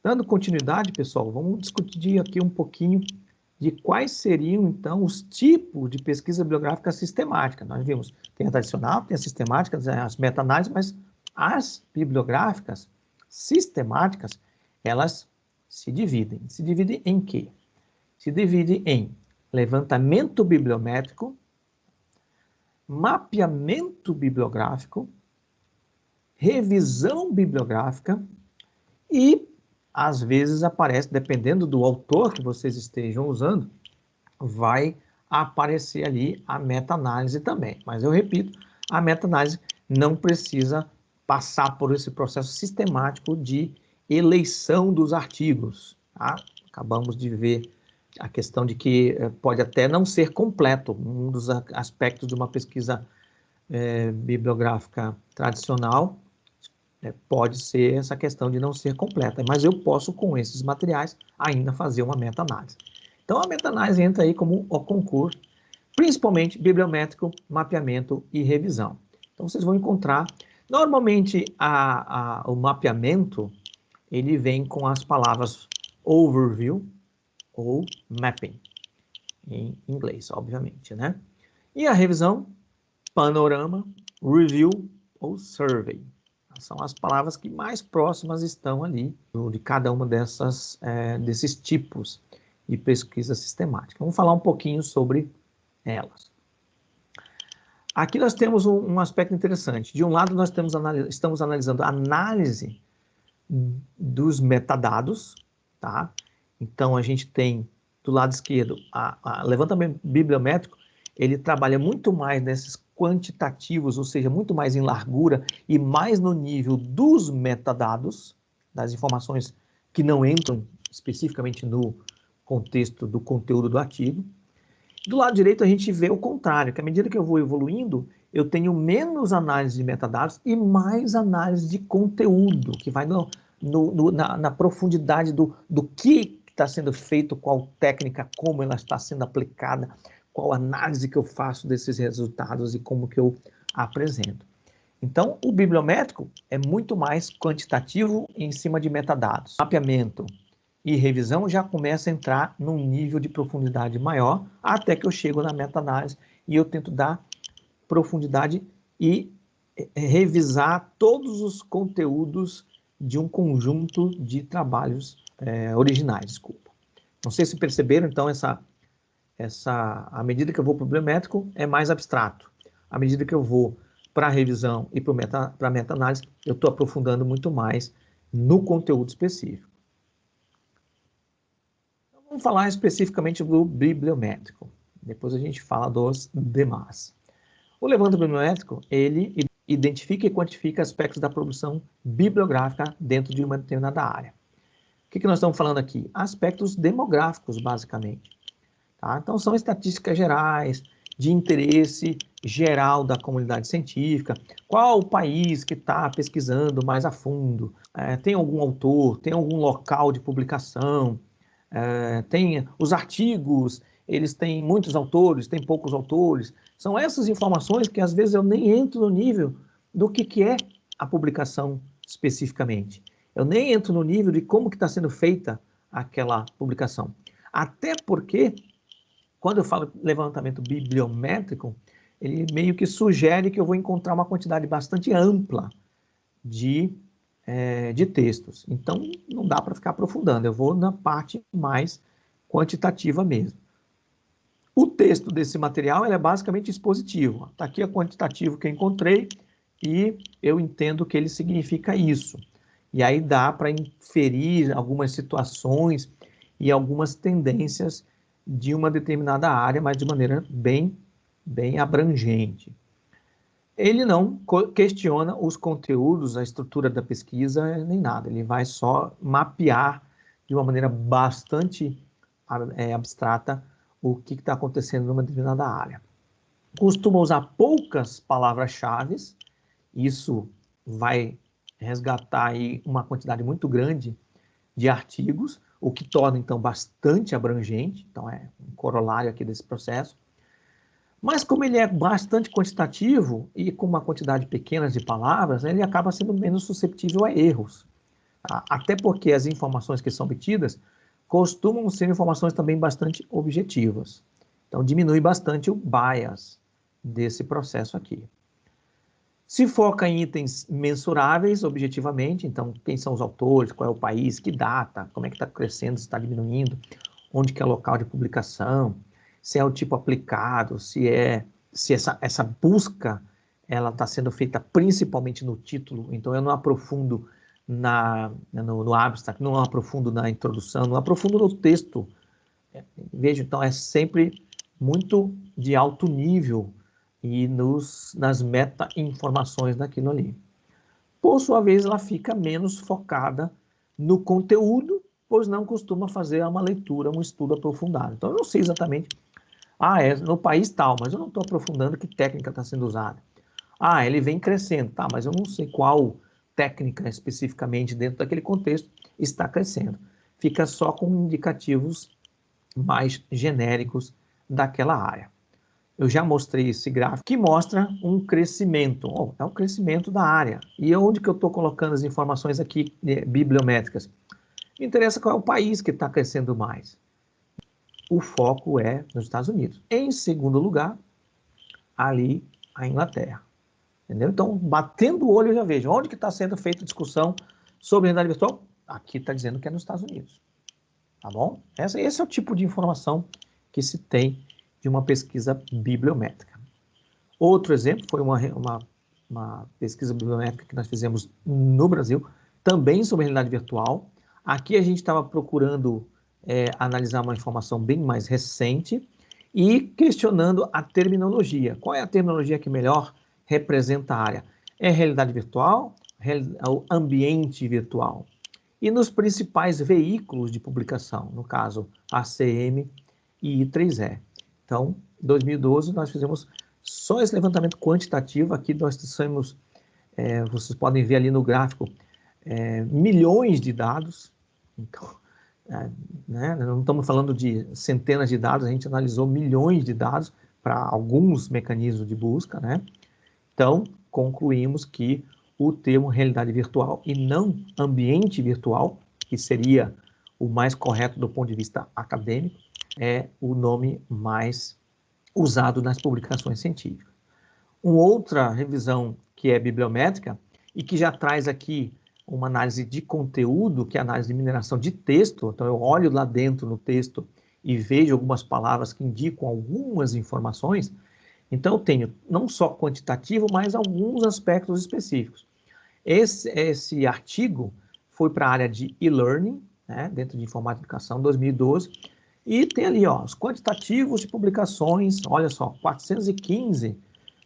Dando continuidade, pessoal, vamos discutir aqui um pouquinho de quais seriam, então, os tipos de pesquisa bibliográfica sistemática. Nós vimos, tem a tradicional, tem a sistemática, as meta-análises, mas as bibliográficas sistemáticas, elas se dividem. Se dividem em quê? Se divide em levantamento bibliométrico, mapeamento bibliográfico, revisão bibliográfica e, às vezes, aparece, dependendo do autor que vocês estejam usando, vai aparecer ali a meta-análise também. Mas eu repito, a meta-análise não precisa passar por esse processo sistemático de eleição dos artigos. Tá? Acabamos de ver a questão de que pode até não ser completo. Um dos aspectos de uma pesquisa bibliográfica tradicional pode ser essa questão de não ser completa, mas eu posso, com esses materiais, ainda fazer uma meta-análise. Então, a meta-análise entra aí como o concurso, principalmente bibliométrico, mapeamento e revisão. Então, vocês vão encontrar, normalmente, o mapeamento, ele vem com as palavras overview ou mapping, em inglês, obviamente, né? E a revisão, panorama, review ou survey. São as palavras que mais próximas estão ali de cada uma desses tipos de pesquisa sistemática. Vamos falar um pouquinho sobre elas. Aqui nós temos um aspecto interessante. De um lado, nós estamos analisando a análise dos metadados, tá? Então, a gente tem, do lado esquerdo, a levantamento bibliométrico, ele trabalha muito mais nesses quantitativos, ou seja, muito mais em largura e mais no nível dos metadados, das informações que não entram especificamente no contexto do conteúdo do artigo. Do lado direito, a gente vê o contrário, que à medida que eu vou evoluindo, eu tenho menos análise de metadados e mais análise de conteúdo, que vai na profundidade do que está sendo feito, qual técnica, como ela está sendo aplicada, qual análise que eu faço desses resultados e como que eu apresento. Então, o bibliométrico é muito mais quantitativo em cima de metadados. Mapeamento e revisão já começa a entrar num nível de profundidade maior, até que eu chego na meta-análise e eu tento dar profundidade e revisar todos os conteúdos de um conjunto de trabalhos originais, desculpa. Não sei se perceberam, então, à medida que eu vou para o bibliométrico, é mais abstrato. À medida que eu vou para a revisão e para a meta-análise, eu estou aprofundando muito mais no conteúdo específico. Então, vamos falar especificamente do bibliométrico. Depois a gente fala dos demais. O levantamento bibliométrico, ele identifica e quantifica aspectos da produção bibliográfica dentro de uma determinada área. O que nós estamos falando aqui? Aspectos demográficos, basicamente. Tá? Então, são estatísticas gerais, de interesse geral da comunidade científica, qual o país que está pesquisando mais a fundo, tem algum autor, tem algum local de publicação, tem os artigos, eles têm muitos autores, tem poucos autores. São essas informações que, às vezes, eu nem entro no nível do que é a publicação especificamente. Eu nem entro no nível de como que está sendo feita aquela publicação. Até porque, quando eu falo levantamento bibliométrico, ele meio que sugere que eu vou encontrar uma quantidade bastante ampla de textos. Então, não dá para ficar aprofundando, eu vou na parte mais quantitativa mesmo. O texto desse material é basicamente expositivo. Está aqui o quantitativo que eu encontrei e eu entendo que ele significa isso. E aí dá para inferir algumas situações e algumas tendências de uma determinada área, mas de maneira bem abrangente. Ele não questiona os conteúdos, a estrutura da pesquisa, nem nada. Ele vai só mapear de uma maneira bastante abstrata o que está acontecendo numa determinada área. Costuma usar poucas palavras-chave, isso vai resgatar aí uma quantidade muito grande de artigos, o que torna, então, bastante abrangente. Então, é um corolário aqui desse processo. Mas como ele é bastante quantitativo e com uma quantidade pequena de palavras, ele acaba sendo menos susceptível a erros. Até porque as informações que são obtidas costumam ser informações também bastante objetivas. Então, diminui bastante o bias desse processo aqui. Se foca em itens mensuráveis objetivamente, então, quem são os autores, qual é o país, que data, como é que está crescendo, se está diminuindo, onde que é o local de publicação, se é o tipo aplicado, se essa busca ela está sendo feita principalmente no título, então eu não aprofundo no abstract, não aprofundo na introdução, não aprofundo no texto. Veja, então é sempre muito de alto nível e nas meta-informações daquilo ali. Por sua vez, ela fica menos focada no conteúdo, pois não costuma fazer uma leitura, um estudo aprofundado. Então, eu não sei exatamente, é no país tal, mas eu não estou aprofundando que técnica está sendo usada. Ele vem crescendo, tá, mas eu não sei qual técnica especificamente dentro daquele contexto está crescendo. Fica só com indicativos mais genéricos daquela área. Eu já mostrei esse gráfico que mostra um crescimento, é o crescimento da área. E onde que eu estou colocando as informações aqui bibliométricas? Me interessa qual é o país que está crescendo mais. O foco é nos Estados Unidos. Em segundo lugar, ali a Inglaterra. Entendeu? Então, batendo o olho, eu já vejo onde que está sendo feita discussão sobre realidade virtual. Aqui está dizendo que é nos Estados Unidos. Tá bom? Esse é o tipo de informação que se tem de uma pesquisa bibliométrica. Outro exemplo foi uma pesquisa bibliométrica que nós fizemos no Brasil, também sobre realidade virtual. Aqui a gente estava procurando analisar uma informação bem mais recente e questionando a terminologia. Qual é a terminologia que melhor representa a área? É realidade virtual? O ambiente virtual? E nos principais veículos de publicação, no caso ACM e I3E. Então, em 2012, nós fizemos só esse levantamento quantitativo. Aqui nós temos, vocês podem ver ali no gráfico, milhões de dados. Então, né, não estamos falando de centenas de dados, a gente analisou milhões de dados para alguns mecanismos de busca, né? Então, concluímos que o termo realidade virtual e não ambiente virtual, que seria o mais correto do ponto de vista acadêmico, é o nome mais usado nas publicações científicas. Uma outra revisão que é bibliométrica e que já traz aqui uma análise de conteúdo, que é a análise de mineração de texto. Então, eu olho lá dentro no texto e vejo algumas palavras que indicam algumas informações. Então, eu tenho não só quantitativo, mas alguns aspectos específicos. Esse artigo foi para a área de e-learning, né, dentro de informática e educação, 2012, e tem ali os quantitativos de publicações, olha só, 415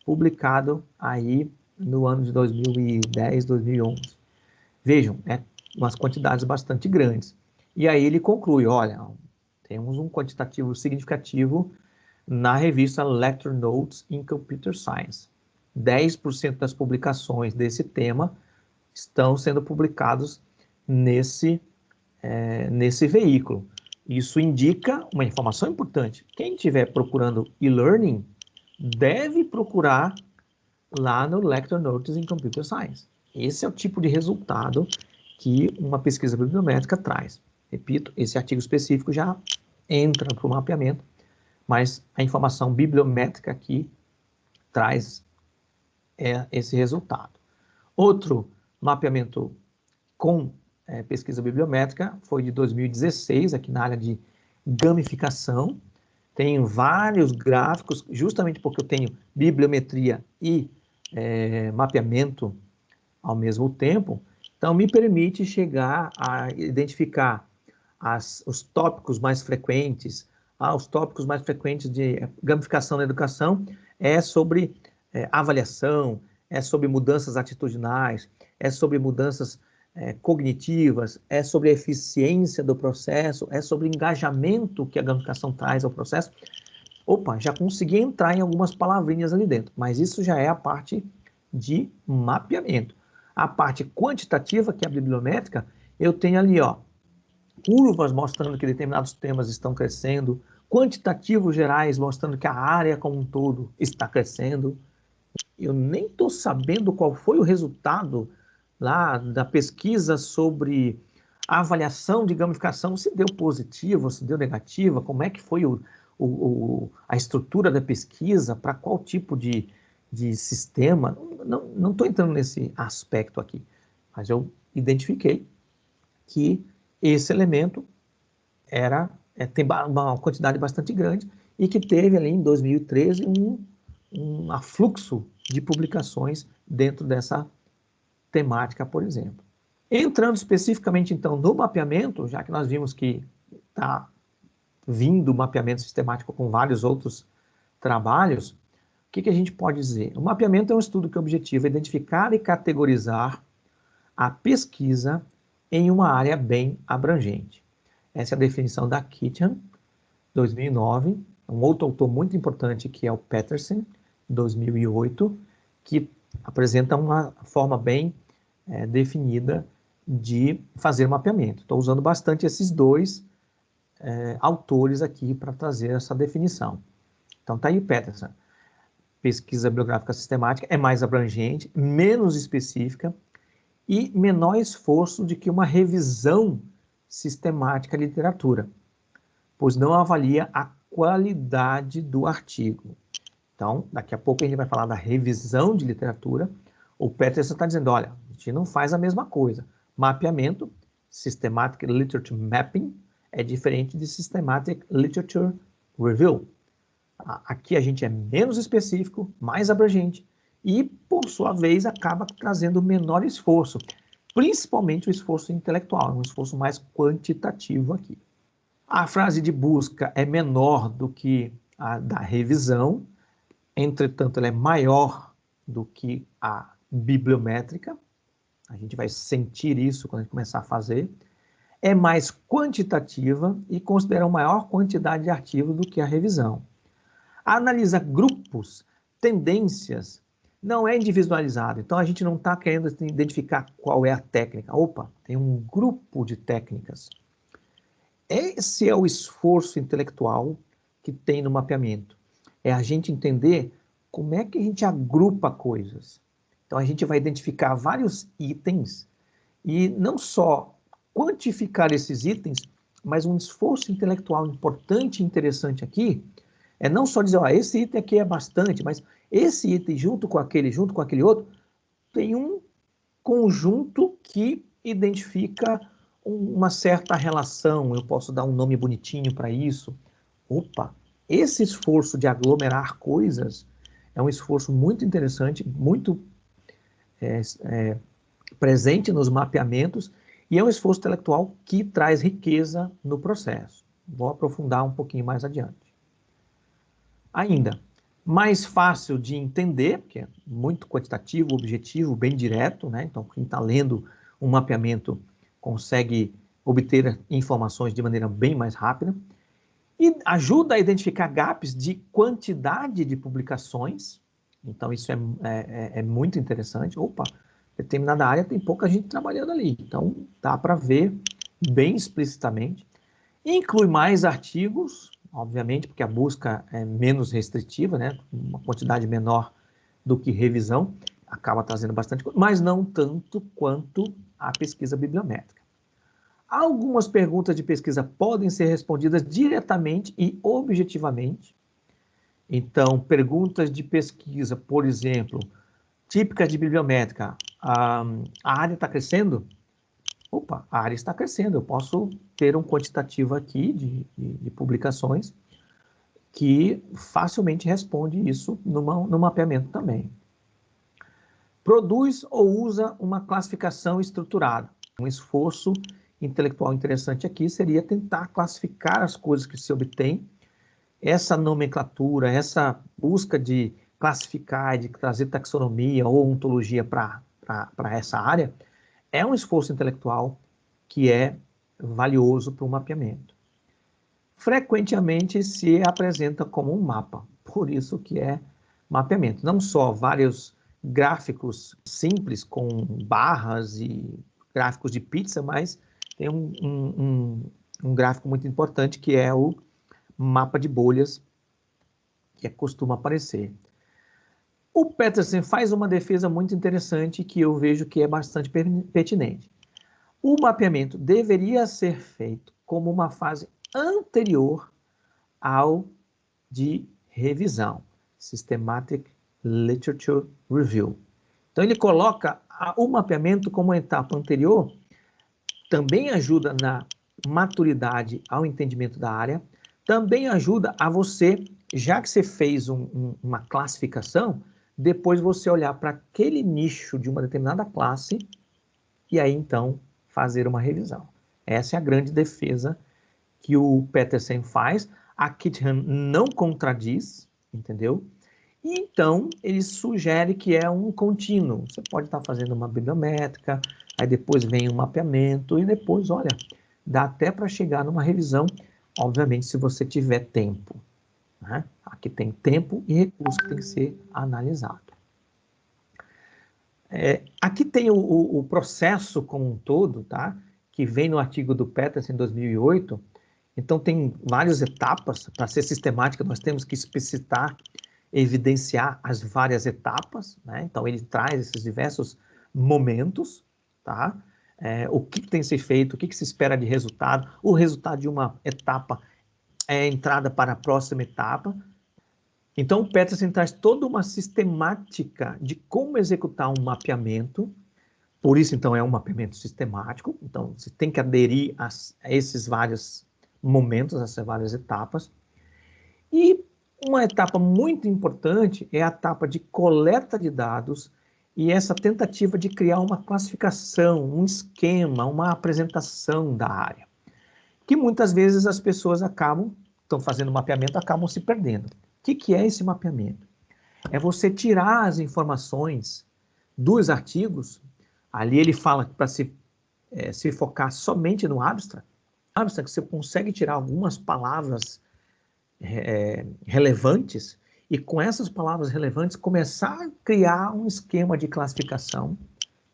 publicado aí no ano de 2010, 2011. Vejam, umas quantidades bastante grandes. E aí ele conclui, olha, temos um quantitativo significativo na revista Lecture Notes in Computer Science. 10% das publicações desse tema estão sendo publicados nesse veículo. Isso indica uma informação importante. Quem estiver procurando e-learning deve procurar lá no Lecture Notes in Computer Science. Esse é o tipo de resultado que uma pesquisa bibliométrica traz. Repito, esse artigo específico já entra para o mapeamento, mas a informação bibliométrica aqui traz esse resultado. Outro mapeamento com pesquisa bibliométrica foi de 2016, aqui na área de gamificação. Tem vários gráficos, justamente porque eu tenho bibliometria e mapeamento ao mesmo tempo, então me permite chegar a identificar os tópicos mais frequentes. Os tópicos mais frequentes de gamificação na educação é sobre avaliação, é sobre mudanças atitudinais, é sobre mudanças cognitivas, é sobre a eficiência do processo, é sobre o engajamento que a gamificação traz ao processo. Opa, já consegui entrar em algumas palavrinhas ali dentro, mas isso já é a parte de mapeamento. A parte quantitativa, que é a bibliométrica, eu tenho ali, curvas mostrando que determinados temas estão crescendo, quantitativos gerais mostrando que a área como um todo está crescendo. Eu nem estou sabendo qual foi o resultado lá da pesquisa sobre a avaliação de gamificação, se deu positiva, se deu negativa, como é que foi a estrutura da pesquisa, para qual tipo de sistema. Não estou entrando nesse aspecto aqui, mas eu identifiquei que esse elemento tem uma quantidade bastante grande e que teve ali em 2013 um afluxo de publicações dentro dessa temática, por exemplo. Entrando especificamente, então, no mapeamento, já que nós vimos que está vindo o mapeamento sistemático com vários outros trabalhos, o que a gente pode dizer? O mapeamento é um estudo que objetiva identificar e categorizar a pesquisa em uma área bem abrangente. Essa é a definição da Kitchen, 2009. Um outro autor muito importante, que é o Peterson, 2008, que apresenta uma forma bem definida de fazer mapeamento. Estou usando bastante esses dois autores aqui para trazer essa definição. Então, está aí o Peterson. Pesquisa bibliográfica sistemática é mais abrangente, menos específica e menor esforço do que uma revisão sistemática de literatura, pois não avalia a qualidade do artigo. Então, daqui a pouco a gente vai falar da revisão de literatura. O Peterson está dizendo, olha, a gente não faz a mesma coisa. Mapeamento, Systematic Literature Mapping, é diferente de Systematic Literature Review. Aqui a gente é menos específico, mais abrangente e, por sua vez, acaba trazendo menor esforço, principalmente o esforço intelectual, um esforço mais quantitativo aqui. A frase de busca é menor do que a da revisão, entretanto, ela é maior do que a bibliométrica. A gente vai sentir isso quando a gente começar a fazer. É mais quantitativa e considera uma maior quantidade de artigos do que a revisão. Analisa grupos, tendências, não é individualizado. Então, a gente não está querendo identificar qual é a técnica. Opa, tem um grupo de técnicas. Esse é o esforço intelectual que tem no mapeamento. É a gente entender como é que a gente agrupa coisas. Então, a gente vai identificar vários itens e não só quantificar esses itens, mas um esforço intelectual importante e interessante aqui é não só dizer, ó, esse item aqui é bastante, mas esse item junto com aquele outro, tem um conjunto que identifica uma certa relação, eu posso dar um nome bonitinho para isso. Opa, esse esforço de aglomerar coisas é um esforço muito interessante, muito presente nos mapeamentos, e é um esforço intelectual que traz riqueza no processo. Vou aprofundar um pouquinho mais adiante. Ainda, mais fácil de entender, porque é muito quantitativo, objetivo, bem direto, né? Então, quem está lendo um mapeamento consegue obter informações de maneira bem mais rápida. E ajuda a identificar gaps de quantidade de publicações. Então, isso é muito interessante. Opa, determinada área tem pouca gente trabalhando ali. Então, dá para ver bem explicitamente. Inclui mais artigos, obviamente, porque a busca é menos restritiva, né? Uma quantidade menor do que revisão, acaba trazendo bastante coisa, mas não tanto quanto a pesquisa bibliométrica. Algumas perguntas de pesquisa podem ser respondidas diretamente e objetivamente. Então, perguntas de pesquisa, por exemplo, típicas de bibliométrica, a área está crescendo? Opa, a área está crescendo, eu posso ter um quantitativo aqui de publicações que facilmente responde isso no mapeamento também. Produz ou usa uma classificação estruturada. Um esforço intelectual interessante aqui seria tentar classificar as coisas que se obtém. Essa nomenclatura, essa busca de classificar, de trazer taxonomia ou ontologia para essa área, é um esforço intelectual que é valioso para o mapeamento. Frequentemente se apresenta como um mapa, por isso que é mapeamento. Não só vários gráficos simples com barras e gráficos de pizza, mas tem um gráfico muito importante que é o mapa de bolhas, que costuma aparecer. O Petersen faz uma defesa muito interessante que eu vejo que é bastante pertinente. O mapeamento deveria ser feito como uma fase anterior ao de revisão, Systematic Literature Review. Então ele coloca o mapeamento como uma etapa anterior, também ajuda na maturidade ao entendimento da área, também ajuda a você, já que você fez uma classificação, depois você olhar para aquele nicho de uma determinada classe e aí então fazer uma revisão. Essa é a grande defesa que o Petersen faz. A Kithan não contradiz, entendeu? E então ele sugere que é um contínuo. Você pode estar fazendo uma bibliométrica, aí depois vem um mapeamento e depois, olha, dá até para chegar numa revisão, obviamente, se você tiver tempo. Né? Aqui tem tempo e recurso que tem que ser analisado. Aqui tem o processo como um todo, tá? Que vem no artigo do Petersen em 2008. Então, tem várias etapas. Para ser sistemática, nós temos que explicitar, evidenciar as várias etapas. Né? Então, ele traz esses diversos momentos, tá? O que tem que ser feito, o que se espera de resultado. O resultado de uma etapa é a entrada para a próxima etapa. Então, o Petersen traz toda uma sistemática de como executar um mapeamento. Por isso, então, é um mapeamento sistemático. Então, você tem que aderir a esses vários momentos, essas várias etapas. E uma etapa muito importante é a etapa de coleta de dados e essa tentativa de criar uma classificação, um esquema, uma apresentação da área. Que muitas vezes as pessoas estão fazendo mapeamento, acabam se perdendo. O que é esse mapeamento? É você tirar as informações dos artigos. Ali ele fala para se focar somente no abstract. Abstract, você consegue tirar algumas palavras relevantes e com essas palavras relevantes começar a criar um esquema de classificação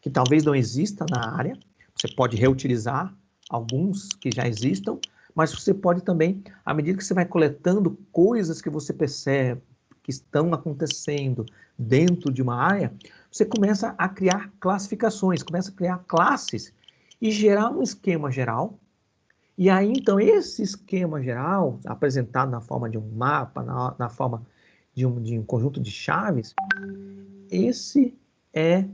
que talvez não exista na área. Você pode reutilizar alguns que já existam, mas você pode também, à medida que você vai coletando coisas que você percebe que estão acontecendo dentro de uma área, você começa a criar classificações, começa a criar classes e gerar um esquema geral. E aí, então, esse esquema geral, apresentado na forma de um mapa, na forma de um conjunto de chaves, esse é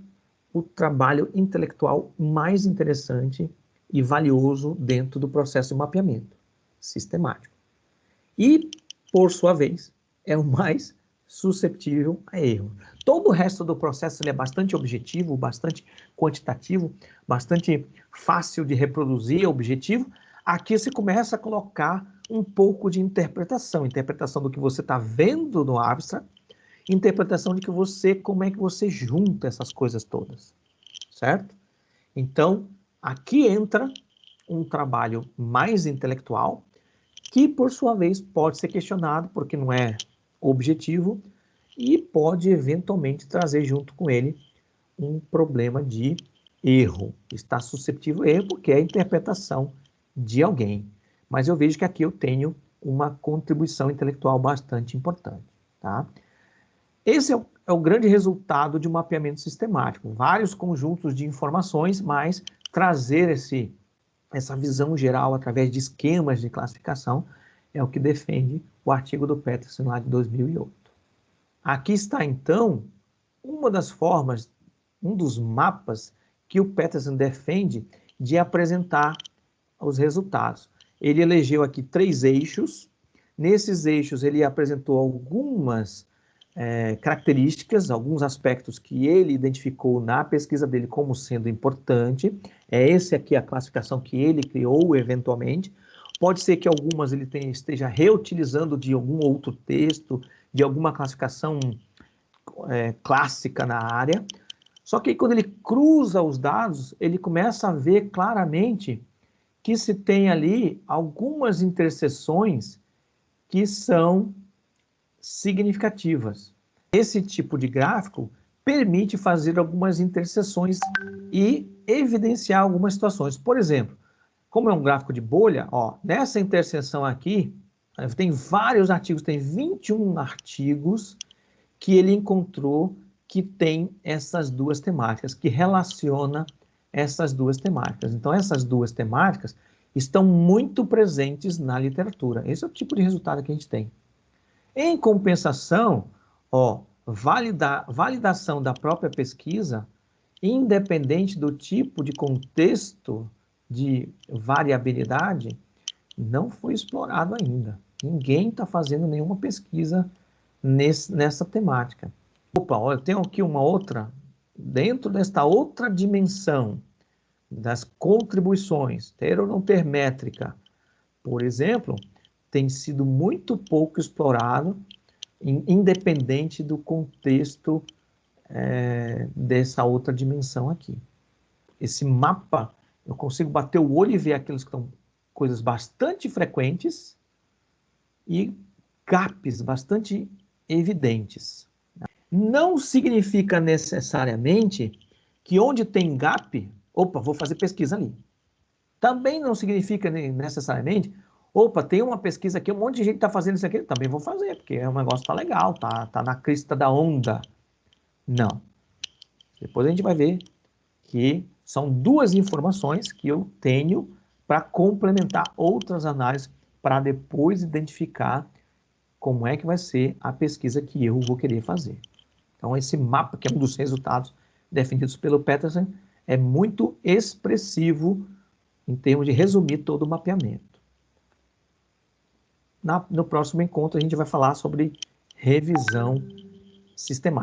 o trabalho intelectual mais interessante e valioso dentro do processo de mapeamento sistemático. E, por sua vez, é o mais susceptível a erro. Todo o resto do processo é bastante objetivo, bastante quantitativo, bastante fácil de reproduzir, objetivo. Aqui você começa a colocar um pouco de interpretação do que você está vendo no abstract, interpretação de como é que você junta essas coisas todas, certo? Então, aqui entra um trabalho mais intelectual, que, por sua vez, pode ser questionado, porque não é objetivo, e pode, eventualmente, trazer junto com ele um problema de erro. Está suscetível a erro porque é a interpretação de alguém. Mas eu vejo que aqui eu tenho uma contribuição intelectual bastante importante. Tá? Esse é o grande resultado de um mapeamento sistemático. Vários conjuntos de informações, mas trazer essa visão geral através de esquemas de classificação é o que defende o artigo do Petersen lá de 2008. Aqui está, então, uma das formas, um dos mapas que o Petersen defende de apresentar os resultados. Ele elegeu aqui 3 eixos. Nesses eixos, ele apresentou algumas características, alguns aspectos que ele identificou na pesquisa dele como sendo importante. É esse aqui a classificação que ele criou eventualmente. Pode ser que algumas ele esteja reutilizando de algum outro texto, de alguma classificação clássica na área. Só que quando ele cruza os dados, ele começa a ver claramente que se tem ali algumas interseções que são significativas. Esse tipo de gráfico permite fazer algumas interseções e evidenciar algumas situações. Por exemplo, como é um gráfico de bolha, nessa interseção aqui, tem vários artigos, tem 21 artigos que ele encontrou que tem essas duas temáticas, que relaciona essas duas temáticas. Então, essas duas temáticas estão muito presentes na literatura. Esse é o tipo de resultado que a gente tem. Em compensação, validação da própria pesquisa, independente do tipo de contexto de variabilidade, não foi explorado ainda. Ninguém está fazendo nenhuma pesquisa nessa temática. Opa, olha, eu tenho aqui uma outra, dentro desta outra dimensão das contribuições, ter ou não ter métrica, por exemplo, tem sido muito pouco explorado, independente do contexto dessa outra dimensão aqui. Esse mapa, eu consigo bater o olho e ver aqueles que estão coisas bastante frequentes e gaps bastante evidentes. Não significa necessariamente que onde tem gap, opa, vou fazer pesquisa ali. Também não significa necessariamente, opa, tem uma pesquisa aqui, um monte de gente está fazendo isso aqui, também vou fazer, porque o negócio está legal, tá na crista da onda. Não. Depois a gente vai ver que são duas informações que eu tenho para complementar outras análises, para depois identificar como é que vai ser a pesquisa que eu vou querer fazer. Então, esse mapa, que é um dos resultados definidos pelo Peterson, é muito expressivo em termos de resumir todo o mapeamento. No próximo encontro, a gente vai falar sobre revisão sistemática.